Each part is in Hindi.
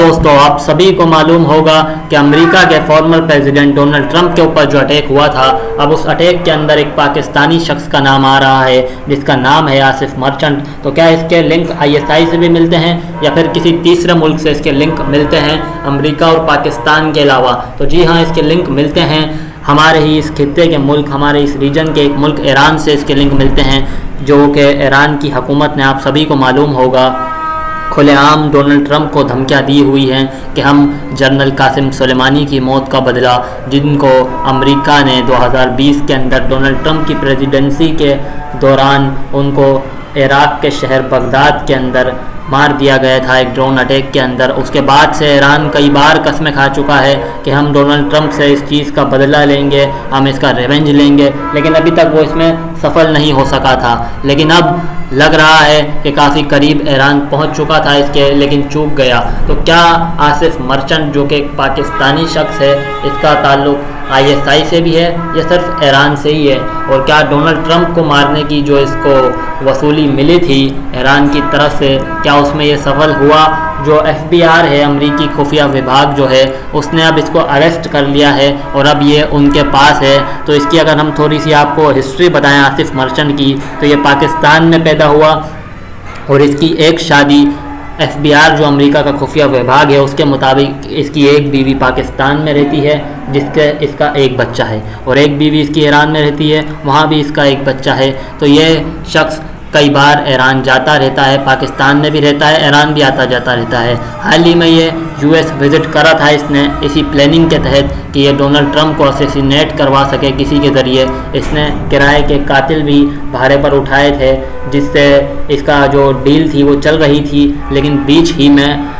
दोस्तों, आप सभी को मालूम होगा कि अमेरिका के फॉर्मर प्रेसिडेंट डोनाल्ड ट्रंप के ऊपर जो अटैक हुआ था, अब उस अटैक के अंदर एक पाकिस्तानी शख्स का नाम आ रहा है जिसका नाम है आसिफ मर्चेंट। तो क्या इसके लिंक आईएसआई से भी मिलते हैं या फिर किसी तीसरे मुल्क से इसके लिंक मिलते हैं अमेरिका और पाकिस्तान के अलावा? तो जी हाँ, इसके लिंक मिलते हैं हमारे ही इस खित्ते के मुल्क, हमारे इस रीजन के एक मुल्क ईरान से इसके लिंक मिलते हैं, जो कि ईरान की हुकूमत ने, आप सभी को मालूम होगा, खुलेआम डोनाल्ड ट्रंप को धमकियाँ दी हुई हैं कि हम जनरल कासिम सुलेमानी की मौत का बदला, जिनको अमेरिका ने 2020 के अंदर डोनाल्ड ट्रंप की प्रेसिडेंसी के दौरान उनको इराक़ के शहर बगदाद के अंदर मार दिया गया था एक ड्रोन अटैक के अंदर। उसके बाद से ईरान कई बार कस्में खा चुका है कि हम डोनाल्ड ट्रंप से इस चीज़ का बदला लेंगे, हम इसका रिवेंज लेंगे, लेकिन अभी तक वो इसमें सफल नहीं हो सका था। लेकिन अब लग रहा है कि काफ़ी करीब ईरान पहुंच चुका था इसके, लेकिन चूक गया। तो क्या आसिफ मर्चेंट, जो कि एक पाकिस्तानी शख्स है, इसका ताल्लुक़ आईएसआई से भी है या सिर्फ ईरान से ही है? और क्या डोनाल्ड ट्रंप को मारने की जो इसको वसूली मिली थी ईरान की तरफ से, क्या उसमें ये सफल हुआ? जो एफबीआर है, अमेरिकी खुफिया विभाग जो है, उसने अब इसको अरेस्ट कर लिया है और अब ये उनके पास है। तो इसकी अगर हम थोड़ी सी आपको हिस्ट्री बताएं आसिफ मर्चेंट की, तो ये पाकिस्तान में पैदा हुआ और इसकी एक शादी, एफबीआर जो अमेरिका का खुफिया विभाग है उसके मुताबिक इसकी एक बीवी पाकिस्तान में रहती है जिसके इसका एक बच्चा है, और एक बीवी इसकी ईरान में रहती है, वहाँ भी इसका एक बच्चा है। तो ये शख्स कई बार ईरान जाता रहता है, पाकिस्तान में भी रहता है, ईरान भी आता जाता रहता है। हाल ही में ये यूएस विज़िट करा था इसने, इसी प्लानिंग के तहत कि ये डोनाल्ड ट्रंप को असैसिनेट करवा सके किसी के ज़रिए। इसने किराए के कातिल भी भाड़े पर उठाए थे, जिससे इसका जो डील थी वो चल रही थी, लेकिन बीच ही में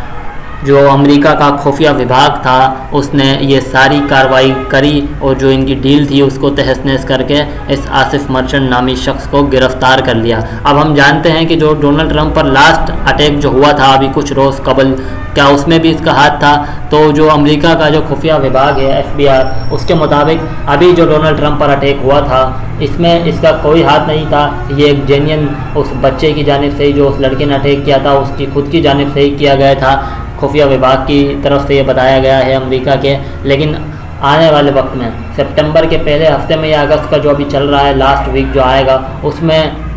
जो अमेरिका का खुफिया विभाग था उसने ये सारी कार्रवाई करी और जो इनकी डील थी उसको तहस नहस करके इस आसिफ मर्चेंट नामी शख्स को गिरफ़्तार कर लिया। अब हम जानते हैं कि जो डोनाल्ड ट्रंप पर लास्ट अटैक जो हुआ था अभी कुछ रोज़ कबल, क्या उसमें भी इसका हाथ था? तो जो अमेरिका का जो खुफिया विभाग है एफबीआर, उसके मुताबिक अभी जो डोनाल्ड ट्रंप पर अटैक हुआ था इसमें इसका कोई हाथ नहीं था। ये एक जेन्युइन उस बच्चे की जानिब से ही, जो उस लड़के ने अटैक किया था, उसकी खुद की जानिब से ही किया गया था। खुफिया विभाग की तरफ से ये बताया गया है अमेरिका के। लेकिन आने वाले वक्त में, सितंबर के पहले हफ्ते में या अगस्त का जो अभी चल रहा है, लास्ट वीक जो आएगा, उसमें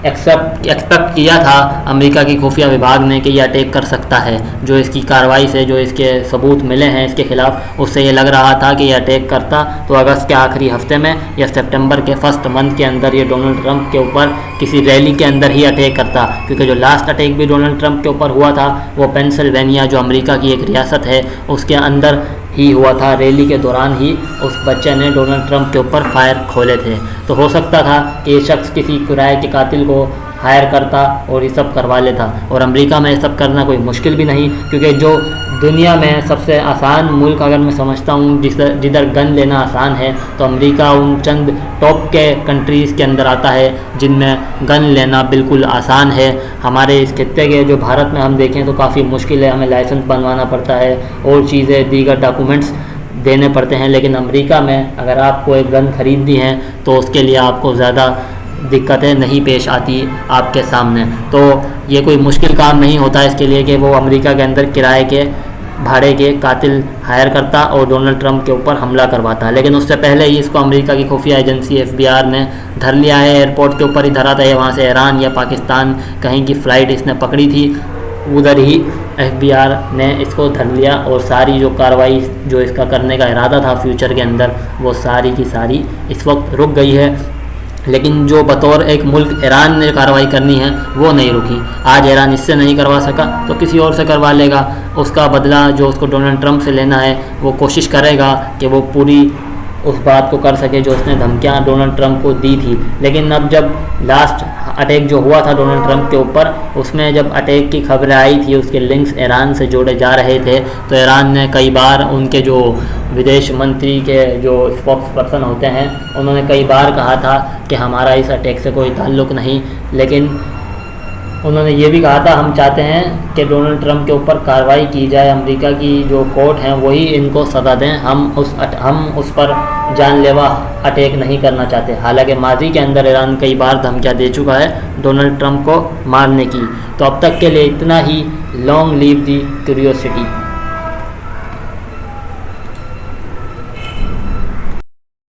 एक्सपेक्ट किया था अमेरिका की खुफिया विभाग ने कि ये अटैक कर सकता है। जो इसकी कार्रवाई से, जो इसके सबूत मिले हैं इसके ख़िलाफ़, उससे ये लग रहा था कि ये अटैक करता तो अगस्त के आखिरी हफ्ते में या सितंबर के फर्स्ट मंथ के अंदर ये डोनाल्ड ट्रंप के ऊपर किसी रैली के अंदर ही अटैक करता। क्योंकि जो लास्ट अटैक भी डोनाल्ड ट्रंप के ऊपर हुआ था वो पेंसिल्वेनिया, जो अमेरिका की एक रियासत है, उसके अंदर ही हुआ था। रैली के दौरान ही उस बच्चे ने डोनाल्ड ट्रंप के ऊपर फायर खोले थे। तो हो सकता था कि ये शख्स किसी किराए के कातिल को हायर करता और ये सब करवा लेता। और अमेरिका में ये सब करना कोई मुश्किल भी नहीं, क्योंकि जो दुनिया में सबसे आसान मुल्क अगर मैं समझता हूँ जिधर गन लेना आसान है, तो अमेरिका उन चंद टॉप के कंट्रीज़ के अंदर आता है जिनमें गन लेना बिल्कुल आसान है। हमारे इस खित्ते के जो भारत में हम देखें तो काफ़ी मुश्किल है, हमें लाइसेंस बनवाना पड़ता है और चीज़ें, दीगर डॉक्यूमेंट्स देने पड़ते हैं। लेकिन अमेरिका में अगर आपको एक गन ख़रीदनी है तो उसके लिए आपको ज़्यादा दिक्कतें नहीं पेश आती आपके सामने। तो ये कोई मुश्किल काम नहीं होता इसके लिए कि वो अमेरिका के अंदर किराए के भाड़े के कातिल हायर करता और डोनाल्ड ट्रंप के ऊपर हमला करवाता। लेकिन उससे पहले ही इसको अमेरिका की खुफिया एजेंसी एफबीआर ने धर लिया है। एयरपोर्ट के ऊपर ही धरा था, ये वहाँ से ईरान या पाकिस्तान कहीं की फ़्लाइट इसने पकड़ी थी, उधर ही एफबीआर ने इसको धर लिया और सारी जो कार्रवाई जो इसका करने का इरादा था फ्यूचर के अंदर, वो सारी की सारी इस वक्त रुक गई है। लेकिन जो बतौर एक मुल्क ईरान ने कार्रवाई करनी है वो नहीं रुकी। आज ईरान इससे नहीं करवा सका तो किसी और से करवा लेगा। उसका बदला जो उसको डोनाल्ड ट्रंप से लेना है वो कोशिश करेगा कि वो पूरी उस बात को कर सके जो उसने धमकियाँ डोनाल्ड ट्रंप को दी थी। लेकिन अब जब लास्ट अटैक जो हुआ था डोनाल्ड ट्रंप के ऊपर, उसमें जब अटैक की खबरें आई थी, उसके लिंक्स ईरान से जोड़े जा रहे थे, तो ईरान ने कई बार, उनके जो विदेश मंत्री के जो स्पोक्स पर्सन होते हैं, उन्होंने कई बार कहा था कि हमारा इस अटैक से कोई ताल्लुक़ नहीं। लेकिन उन्होंने ये भी कहा था, हम चाहते हैं कि डोनाल्ड ट्रंप के ऊपर कार्रवाई की जाए, अमेरिका की जो कोर्ट हैं वही इनको सज़ा दें, हम उस पर जानलेवा अटैक नहीं करना चाहते। हालांकि माजी के अंदर ईरान कई बार धमकियाँ दे चुका है डोनाल्ड ट्रंप को मारने की। तो अब तक के लिए इतना ही। लॉन्ग लीव दी क्यूरियोसिटी।